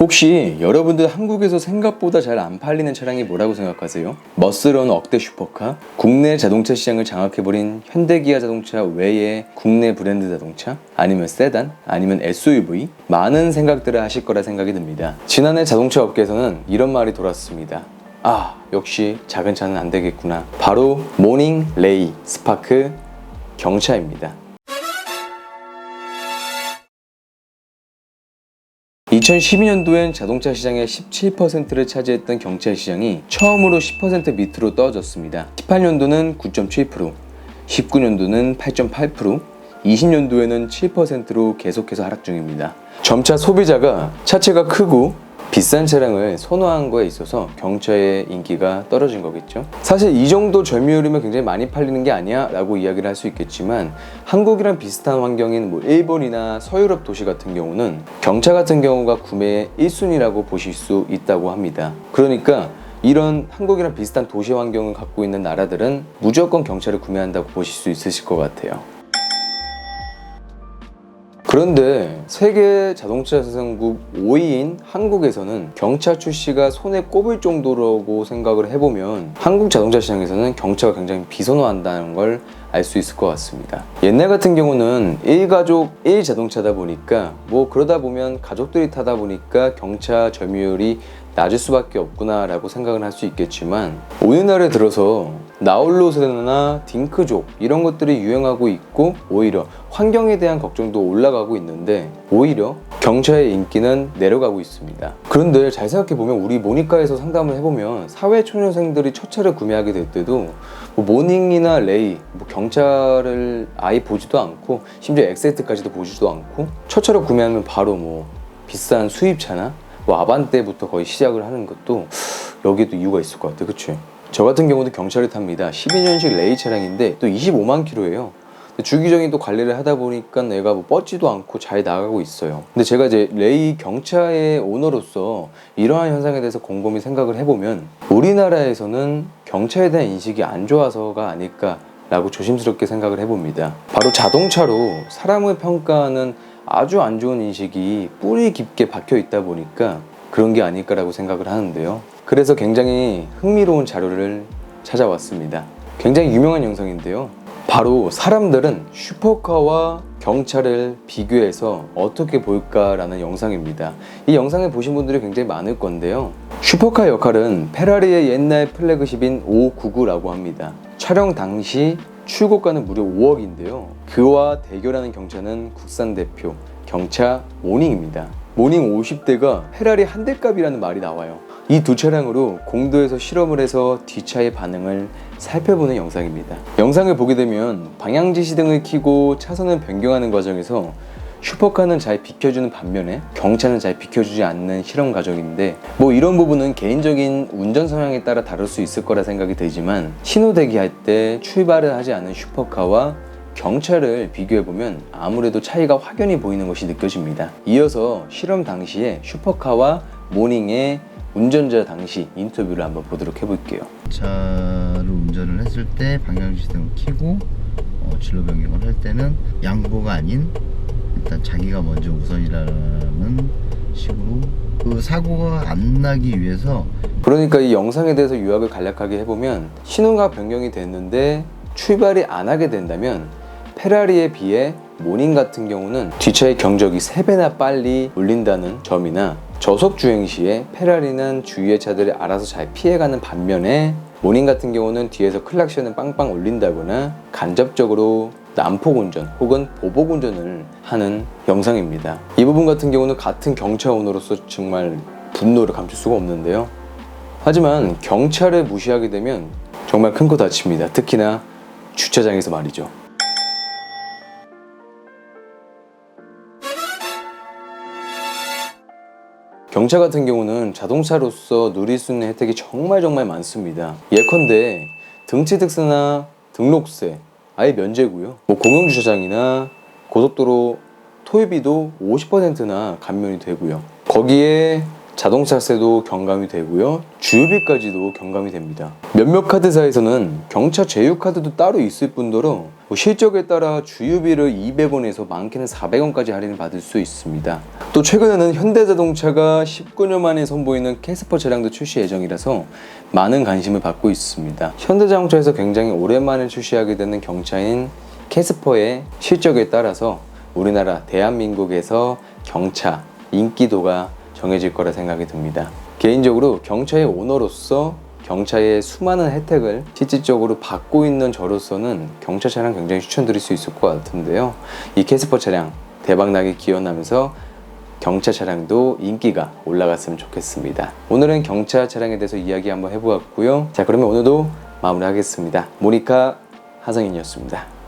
혹시 여러분들 한국에서 생각보다 잘 안 팔리는 차량이 뭐라고 생각하세요? 멋스러운 억대 슈퍼카? 국내 자동차 시장을 장악해버린 현대기아 자동차 외의 국내 브랜드 자동차? 아니면 세단? 아니면 SUV? 많은 생각들을 하실 거라 생각이 듭니다. 지난해 자동차 업계에서는 이런 말이 돌았습니다. 아, 역시 작은 차는 안 되겠구나. 바로 모닝, 레이, 스파크, 경차입니다. 2012년도엔 자동차 시장의 17%를 차지했던 경차 시장이 처음으로 10% 밑으로 떨어졌습니다. 18년도는 9.7%, 19년도는 8.8%, 20년도에는 7%로 계속해서 하락 중입니다. 점차 소비자가 차체가 크고 비싼 차량을 선호한 거에 있어서 경차의 인기가 떨어진 거겠죠. 사실 이 정도 점유율이면 굉장히 많이 팔리는 게 아니야 라고 이야기를 할 수 있겠지만, 한국이랑 비슷한 환경인 일본이나 서유럽 도시 같은 경우는 경차 같은 경우가 구매의 1순위라고 보실 수 있다고 합니다. 그러니까 이런 한국이랑 비슷한 도시 환경을 갖고 있는 나라들은 무조건 경차를 구매한다고 보실 수 있으실 것 같아요. 그런데 세계 자동차 생산국 5위인 한국에서는 경차 출시가 손에 꼽을 정도라고 생각을 해보면, 한국 자동차 시장에서는 경차가 굉장히 비선호한다는 걸 알 수 있을 것 같습니다. 옛날 같은 경우는 1가족 1자동차다 보니까 그러다 보면 가족들이 타다 보니까 경차 점유율이 낮을 수밖에 없구나 라고 생각을 할 수 있겠지만, 오늘날에 들어서 나홀로 세대나 딩크족 이런 것들이 유행하고 있고, 오히려 환경에 대한 걱정도 올라가고 있는데 오히려 경차의 인기는 내려가고 있습니다. 그런데 잘 생각해보면, 우리 모니카에서 상담을 해보면 사회초년생들이 첫 차를 구매하게 될 때도 모닝이나 레이, 경차를 아예 보지도 않고, 심지어 엑세트까지도 보지도 않고 첫 차를 구매하면 바로 비싼 수입차나 아반떼부터 거의 시작을 하는 것도, 여기에도 이유가 있을 것 같아요. 그치? 저 같은 경우도 경차를 탑니다. 12년식 레이 차량인데 또 25만 킬로예요. 주기적인 또 관리를 하다 보니까 얘가 뻗지도 않고 잘 나가고 있어요. 근데 제가 이제 레이 경차의 오너로서 이러한 현상에 대해서 곰곰이 생각을 해보면, 우리나라에서는 경차에 대한 인식이 안 좋아서가 아닐까라고 조심스럽게 생각을 해봅니다. 바로 자동차로 사람을 평가하는 아주 안 좋은 인식이 뿌리 깊게 박혀 있다 보니까 그런 게 아닐까라고 생각을 하는데요. 그래서 굉장히 흥미로운 자료를 찾아왔습니다. 굉장히 유명한 영상인데요. 바로 사람들은 슈퍼카와 경차를 비교해서 어떻게 볼까라는 영상입니다. 이 영상을 보신 분들이 굉장히 많을 건데요. 슈퍼카 역할은 페라리의 옛날 플래그십인 599라고 합니다. 촬영 당시 출고가는 무려 5억인데요. 그와 대결하는 경차는 국산 대표 경차 모닝입니다. 모닝 50대가 페라리 한 대 값이라는 말이 나와요. 이 두 차량으로 공도에서 실험을 해서 뒷차의 반응을 살펴보는 영상입니다. 영상을 보게 되면 방향지시 등을 켜고 차선을 변경하는 과정에서 슈퍼카는 잘 비켜주는 반면에 경차는 잘 비켜주지 않는 실험 과정인데, 이런 부분은 개인적인 운전 성향에 따라 다를 수 있을 거라 생각이 들지만, 신호 대기할 때 출발을 하지 않은 슈퍼카와 경차를 비교해보면 아무래도 차이가 확연히 보이는 것이 느껴집니다. 이어서 실험 당시에 슈퍼카와 모닝의 운전자 당시 인터뷰를 한번 보도록 해볼게요. 차를 운전을 했을 때 방향지시등을 켜고 진로 변경을 할 때는 양보가 아닌 일단 자기가 먼저 우선이라는 식으로 그 사고가 안 나기 위해서, 그러니까 이 영상에 대해서 요약을 간략하게 해보면, 신호가 변경이 됐는데 출발이 안 하게 된다면 페라리에 비해 모닝 같은 경우는 뒷차의 경적이 3배나 빨리 울린다는 점이나, 저속 주행 시에 페라리는 주위의 차들을 알아서 잘 피해가는 반면에 모닝 같은 경우는 뒤에서 클락션을 빵빵 울린다거나 간접적으로 난폭 운전 혹은 보복 운전을 하는 영상입니다. 이 부분 같은 경우는 같은 경차 오너로서 정말 분노를 감출 수가 없는데요. 하지만 경차를 무시하게 되면 정말 큰 코 다칩니다. 특히나 주차장에서 말이죠. 경차 같은 경우는 자동차로서 누릴 수 있는 혜택이 정말 많습니다. 예컨대 등치 특세나 등록세 아예 면제고요. 공영주차장이나 고속도로 토요비도 50%나 감면이 되고요. 거기에 자동차세도 경감이 되고요. 주유비까지도 경감이 됩니다. 몇몇 카드사에서는 경차 제휴카드도 따로 있을 뿐더러 실적에 따라 주유비를 200원에서 많게는 400원까지 할인을 받을 수 있습니다. 또 최근에는 현대자동차가 19년 만에 선보이는 캐스퍼 차량도 출시 예정이라서 많은 관심을 받고 있습니다. 현대자동차에서 굉장히 오랜만에 출시하게 되는 경차인 캐스퍼의 실적에 따라서 우리나라 대한민국에서 경차 인기도가 정해질 거라 생각이 듭니다. 개인적으로 경차의 오너로서 경차의 수많은 혜택을 실질적으로 받고 있는 저로서는 경차 차량 굉장히 추천드릴 수 있을 것 같은데요. 이 캐스퍼 차량 대박나게 기원하면서 경차 차량도 인기가 올라갔으면 좋겠습니다. 오늘은 경차 차량에 대해서 이야기 한번 해보았고요. 자, 그러면 오늘도 마무리하겠습니다. 모니카 하성인이었습니다.